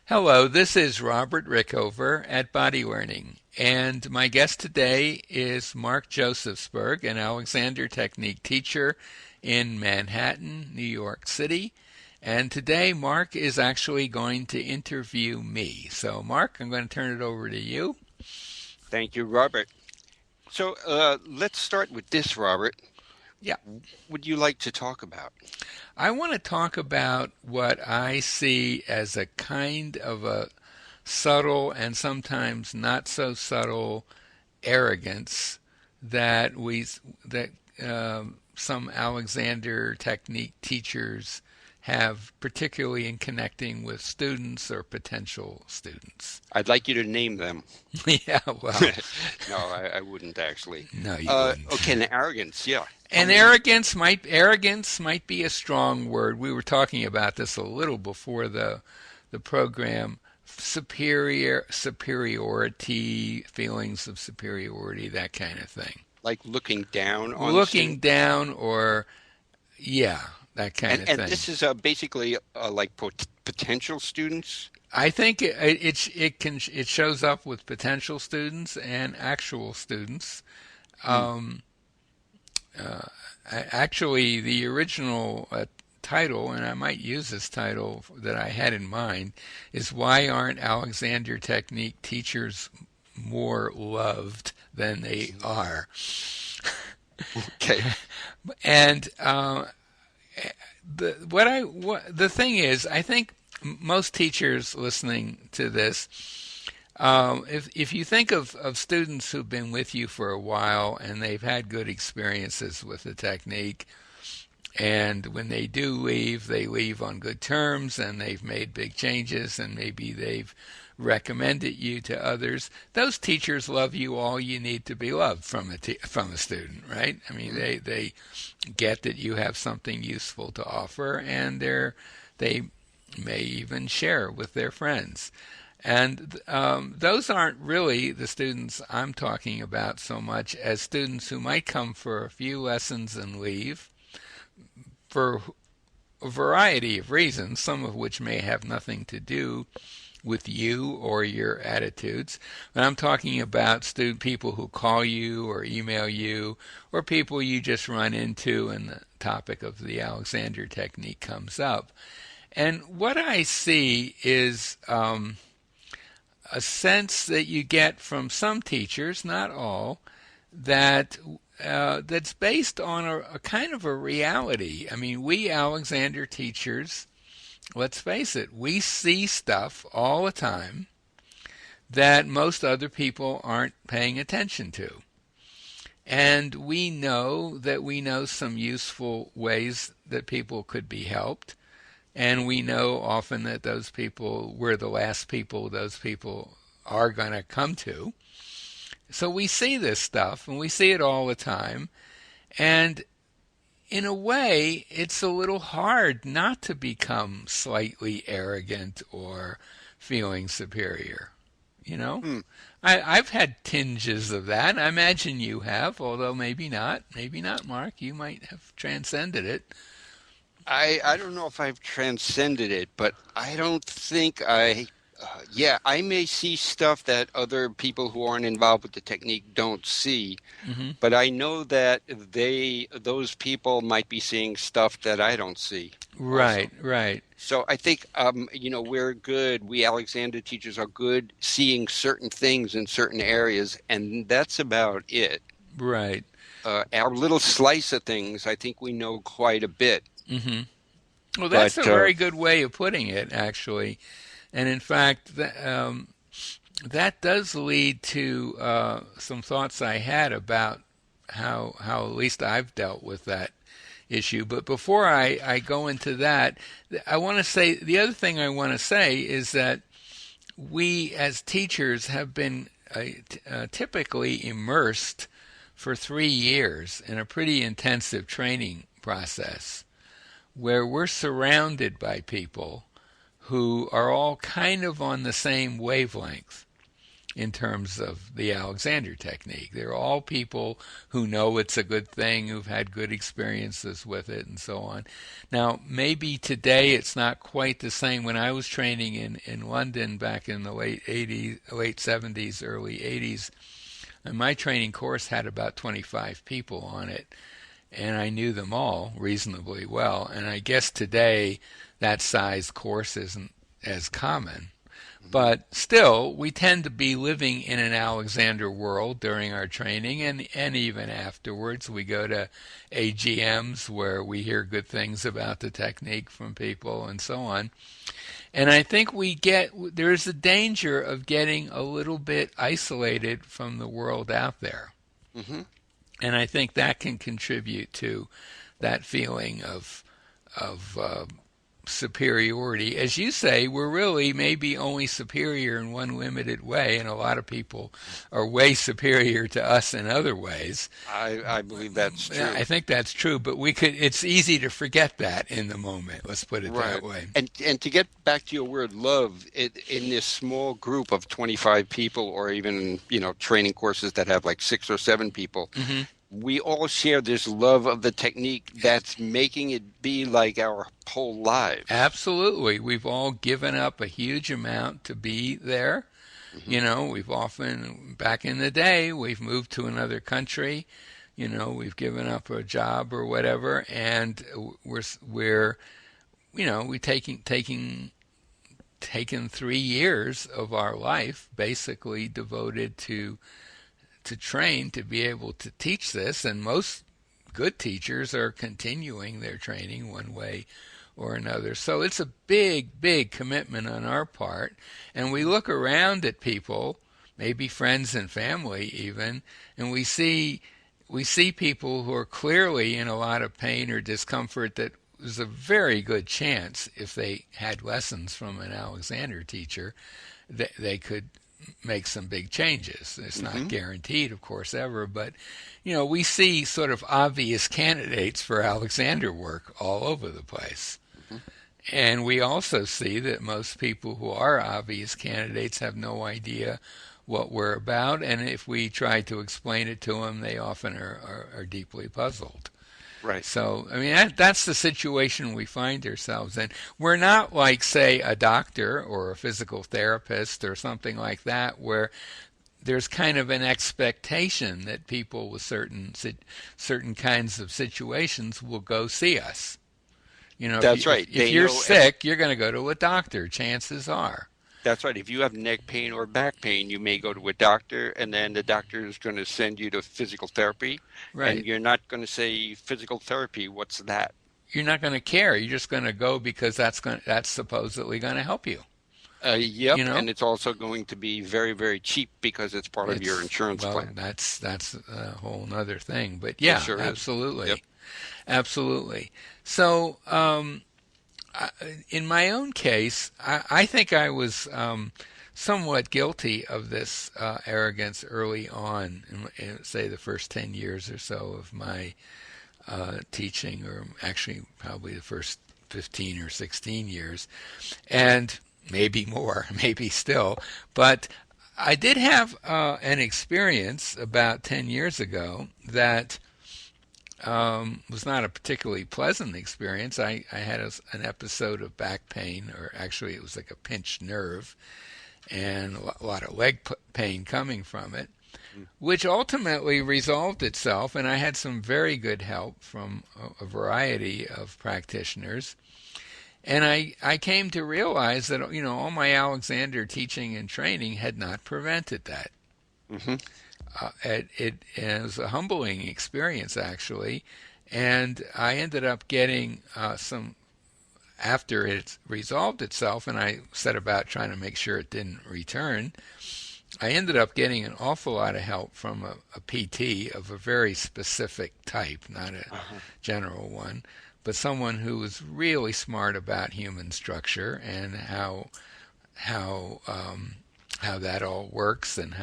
Hello, this is Robert Rickover at Body Learning, and my guest today is Mark Josephsberg, an Alexander Technique teacher in Manhattan, New York City. And today, Mark is actually going to interview me. So, Mark, I'm going to turn it over to you. Thank you, Robert. Let's start with this, Robert. Yeah, Would you like to talk about? I want to talk about what I see as a kind of a subtle and sometimes not so subtle arrogance that we that some Alexander Technique teachers have, particularly in connecting with students or potential students. I'd like you to name them. Yeah, well, No, I wouldn't actually. no, you wouldn't. Okay, and arrogance. Yeah, tell And me. arrogance might be a strong word. We were talking about this a little before the program. Superiority, feelings of superiority, that kind of thing. Like looking down on Looking students. down, or yeah, that kind And of and thing. this is basically like potential students. I think it shows up with potential students and actual students. Hmm. Um, Actually, the original title, and I might use this title that I had in mind, is "Why Aren't Alexander Technique Teachers More Loved Than They Are?" Okay. And the thing is, I think most teachers listening to this, if you think of students who've been with you for a while and they've had good experiences with the technique, and when they do leave, they leave on good terms and they've made big changes and maybe they've recommended you to others. Those teachers love you all you need to be loved from from a student, right? I mean, Hmm. they get that you have something useful to offer, and they may even share with their friends. And those aren't really the students I'm talking about so much as students who might come for a few lessons and leave for a variety of reasons, some of which may have nothing to do with you or your attitudes. But I'm talking about student people who call you or email you, or people you just run into and the topic of the Alexander technique comes up. And what I see is a sense that you get from some teachers, not all, that that's based on a kind of a reality. I mean, we Alexander teachers, let's face it, we see stuff all the time that most other people aren't paying attention to. And we know that we know some useful ways that people could be helped. And we know often that those people, we're the last people those people are going to come to. So we see this stuff and we see it all the time. And in a way, it's a little hard not to become slightly arrogant or feeling superior. You know, Hmm. I've had tinges of that. I imagine you have, although maybe not. Maybe not, Mark. You might have transcended it. I don't know if I've transcended it, but I don't think yeah, I may see stuff that other people who aren't involved with the technique don't see, Hmm. but I know that those people might be seeing stuff that I don't see Right, also. right, So I think, we're good. We Alexander teachers are good seeing certain things in certain areas, and that's about it. right. Our little slice of things, I think we know quite a bit, Hmm. Well, that's a but very good way of putting it, actually. And in fact, that does lead to some thoughts I had about how at least I've dealt with that issue. But before I go into that, I want to say the other thing I want to say is that we as teachers have been typically immersed for 3 years in a pretty intensive training process where we're surrounded by people who are all kind of on the same wavelength. in terms of the Alexander technique. They're all people who know it's a good thing, who've had good experiences with it, and so on. Now, maybe today it's not quite the same. When I was training in London back in the late 70s, early 80s, and my training course had about 25 people on it, and I knew them all reasonably well. And I guess today that size course isn't as common. But still, we tend to be living in an Alexander world during our training and even afterwards. We go to AGMs where we hear good things about the technique from people and so on. And I think there's a danger of getting a little bit isolated from the world out there. Hmm. And I think that can contribute to that feeling of superiority. As you say, we're really maybe only superior in one limited way, and a lot of people are way superior to us in other ways. I believe that's true. I think that's true, but it's easy to forget that in the moment. Let's put it that Right. way. And to get back to your word love, in this small group of 25 people, or even, training courses that have like 6 or 7 people, Hmm. we all share this love of the technique that's making it be like our whole lives. Absolutely. We've all given up a huge amount to be there. Hmm. We've often, back in the day, we've moved to another country. We've given up a job or whatever, and we're we taken 3 years of our life basically devoted to train to be able to teach this, and most good teachers are continuing their training one way or another. So it's a big, big commitment on our part. And we look around at people, maybe friends and family even, and we see people who are clearly in a lot of pain or discomfort that there's a very good chance if they had lessons from an Alexander teacher that they could make some big changes. It's not guaranteed, of course, ever, but we see sort of obvious candidates for Alexander work all over the place. Hmm. And we also see that most people who are obvious candidates have no idea what we're about, and if we try to explain it to them, they often are deeply puzzled. Right. So, I mean, that's the situation we find ourselves in. We're not like, say, a doctor or a physical therapist or something like that, where there's kind of an expectation that people with certain kinds of situations will go see us. That's right. If you're sick, you're going to go to a doctor, chances are. That's right. If you have neck pain or back pain, you may go to a doctor, and then the doctor is going to send you to physical therapy. Right. And you're not going to say, physical therapy, what's that? You're not going to care. You're just going to go because that's supposedly going to help you. Yep, You know? and it's also going to be very, very cheap because it's part of your insurance Well, plan. that's a whole other thing. But It yeah, sure is. absolutely. Yep. Absolutely. So, in my own case, I think I was somewhat guilty of this arrogance early on, in, say, the first 10 years or so of my teaching, or actually probably the first 15 or 16 years, and maybe more, maybe still. But I did have an experience about 10 years ago that was not a particularly pleasant experience. I had an episode of back pain, or actually it was like a pinched nerve, and a lot of leg pain coming from it, which ultimately resolved itself, and I had some very good help from a variety of practitioners. And I came to realize that, all my Alexander teaching and training had not prevented that. Hmm. It was a humbling experience, actually, and I ended up getting after it resolved itself, and I set about trying to make sure it didn't return. I ended up getting an awful lot of help from a PT of a very specific type, not a general one, but someone who was really smart about human structure and how that all works, and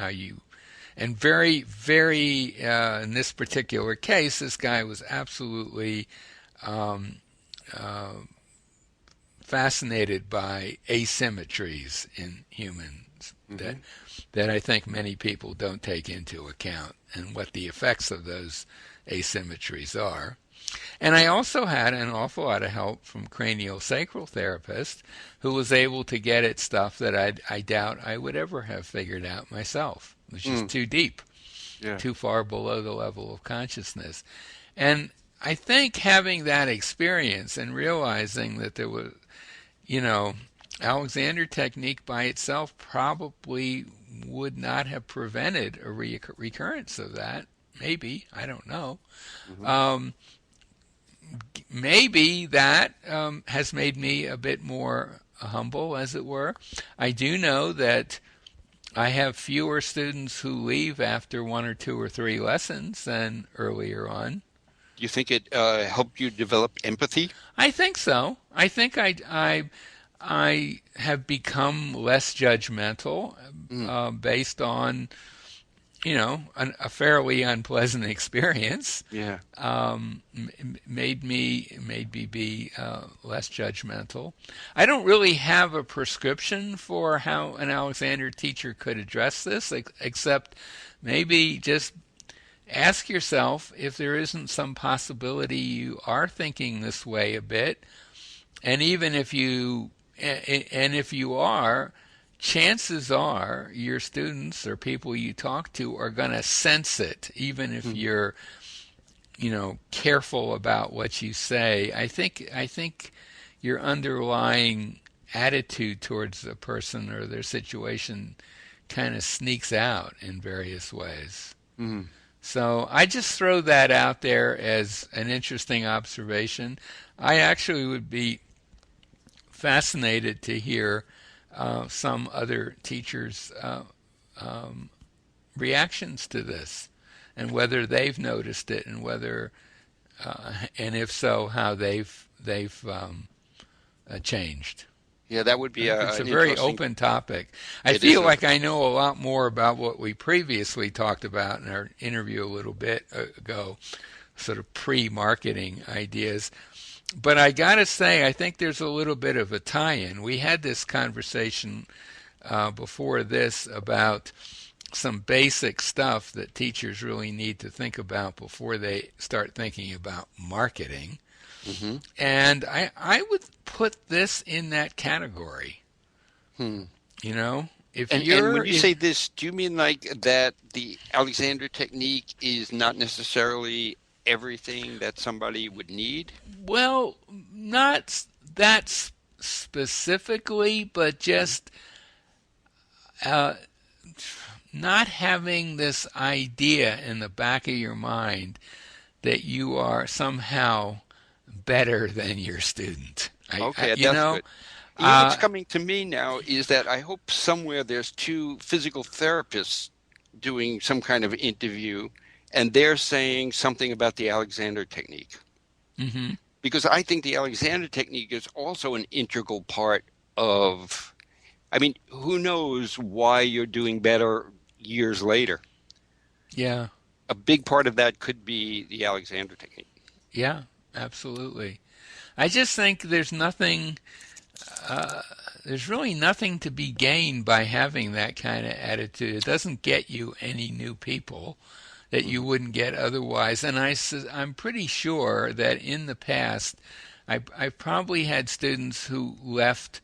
and very, very, in this particular case, this guy was absolutely um, uh, fascinated by asymmetries in human that Hmm. that I think many people don't take into account, and what the effects of those asymmetries are. And I also had an awful lot of help from cranial sacral therapist who was able to get at stuff that I doubt I would ever have figured out myself. It was just Mm. too deep, Yeah. too far below the level of consciousness. And I think having that experience and realizing that there was, you know, Alexander technique by itself probably would not have prevented a recurrence of that. Maybe, I don't know. Hmm. Um, Maybe that has made me a bit more humble, as it were. I do know that I have fewer students who leave after one or two or three lessons than earlier on. Do you think it helped you develop empathy? I think so. I think I have become less judgmental Mm. based on a fairly unpleasant experience. Yeah. Made me be less judgmental. I don't really have a prescription for how an Alexander teacher could address this, except maybe just ask yourself if there isn't some possibility you are thinking this way a bit, and even if you and if you are, chances are your students or people you talk to are going to sense it, even if Mm. you're careful about what you say. I think your underlying attitude towards a person or their situation kind of sneaks out in various ways. Mm. So I just throw that out there as an interesting observation. I actually would be fascinated to hear some other teachers' reactions to this, and whether they've noticed it, and whether, and if so, how they've changed. Yeah, that would I be think it's a an very interesting. open topic. I It is feel a. like I know a lot more about what we previously talked about in our interview a little bit ago, sort of pre-marketing ideas. But I gotta say, I think there's a little bit of a tie-in. We had this conversation before this about some basic stuff that teachers really need to think about before they start thinking about marketing. Hmm. And I would put this in that category. Hmm. You know, if And you're when you in, say this, do you mean like that the Alexander technique is not necessarily everything that somebody would need? well, not that specifically, but Mhm. just uh, not having this idea in the back of your mind that you are somehow better than your student. Okay, You that's know, good. You know what's uh, coming to me now is that I hope somewhere there's two physical therapists doing some kind of interview, and they're saying something about the Alexander technique. hmm Because I think the Alexander technique is also an integral part of, I mean, who knows why you're doing better years later? yeah, A big part of that could be the Alexander technique. yeah, absolutely. I just think uh, there's really nothing to be gained by having that kind of attitude. It doesn't get you any new people that you Mhm. wouldn't get otherwise. And I'm pretty sure that in the past, I've probably had students who left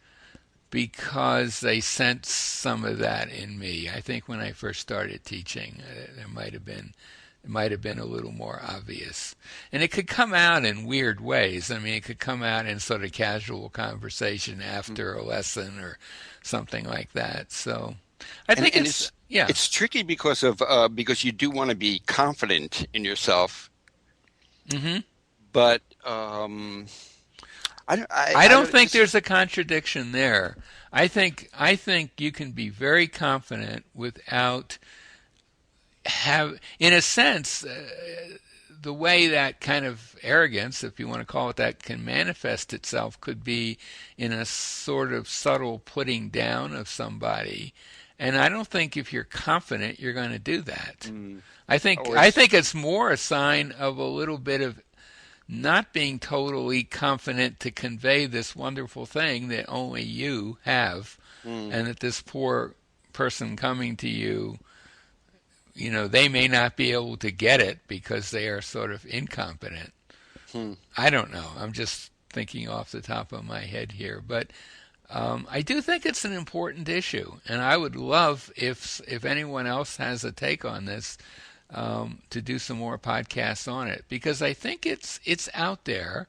because they sensed some of that in me. I think when I first started teaching, there might have been it might have been a little more obvious. And it could come out in weird ways. I mean, it could come out in sort of casual conversation after a lesson or something like that. So I think And it's, yeah. it's tricky because you do want to be confident in yourself, hmm but I I don't don't think just. there's a contradiction there. I think you can be very confident without in a sense, the way that kind of arrogance, if you want to call it that, can manifest itself could be in a sort of subtle putting down of somebody. And I don't think if you're confident you're going to do that. Mm, I think oh, I it's think it's more a sign of a little bit of not being totally confident to convey this wonderful thing that only you have, mm, and that this poor person coming to you, they may not be able to get it because they are sort of incompetent. I don't know. I'm just thinking off the top of my head here, but I do think it's an important issue, and I would love if anyone else has a take on this, to do some more podcasts on it, because I think it's out there,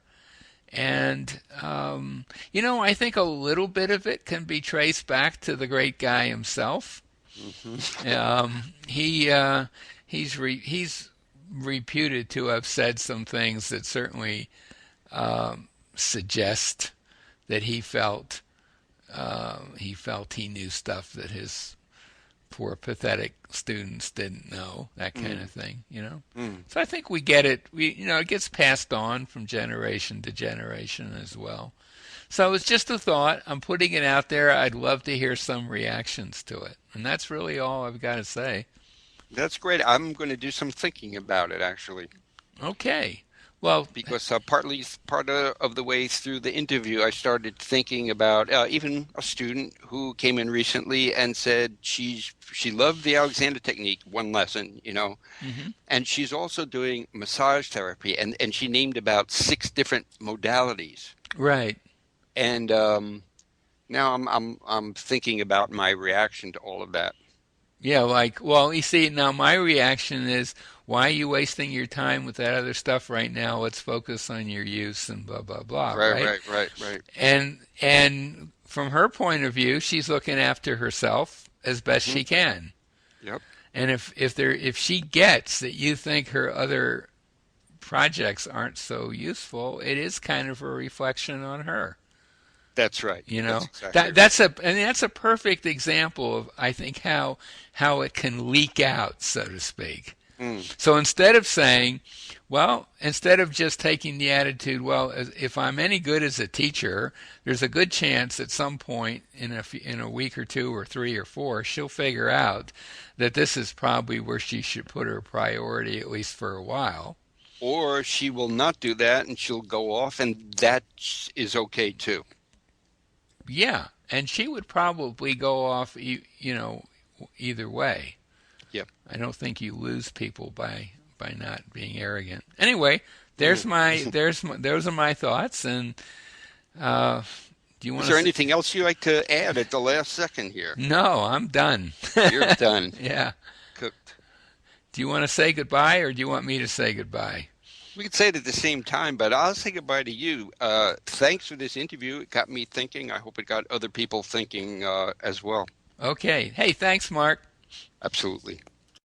and I think a little bit of it can be traced back to the great guy himself. He's reputed to have said some things that certainly suggest that he felt he knew stuff that his poor pathetic students didn't know, that kind of thing. So I think we get it. It gets passed on from generation to generation as well. So it's just a thought. I'm putting it out there. I'd love to hear some reactions to it. And that's really all I've got to say. That's great. I'm going to do some thinking about it, actually. Okay. Well, because part of the way through the interview, I started thinking about even a student who came in recently and said she loved the Alexander technique, one lesson, and she's also doing massage therapy, and she named about 6 different modalities. Right. And now I'm thinking about my reaction to all of that. Yeah, you see, now my reaction is, why are you wasting your time with that other stuff right now? Let's focus on your use and blah, blah, blah. Right. And from her point of view, she's looking after herself as best she can. Yep. And if she gets that you think her other projects aren't so useful, it is kind of a reflection on her. That's right. That's exactly that's a perfect example of, I think, how it can leak out, so to speak. So instead of just taking the attitude, well, if I'm any good as a teacher, there's a good chance at some point in a week or 2 or 3 or 4, she'll figure out that this is probably where she should put her priority, at least for a while. Or she will not do that, and she'll go off, and that is okay too. Yeah, and she would probably go off, either way. Yep. I don't think you lose people by not being arrogant. Anyway, those are my thoughts. And do you want? Is there anything else you'd like to add at the last second here? No, I'm done. You're done. Yeah. Cooked. Do you want to say goodbye, or do you want me to say goodbye? We could say it at the same time, but I'll say goodbye to you. Thanks for this interview. It got me thinking. I hope it got other people thinking as well. Okay. Hey, thanks, Mark. Absolutely.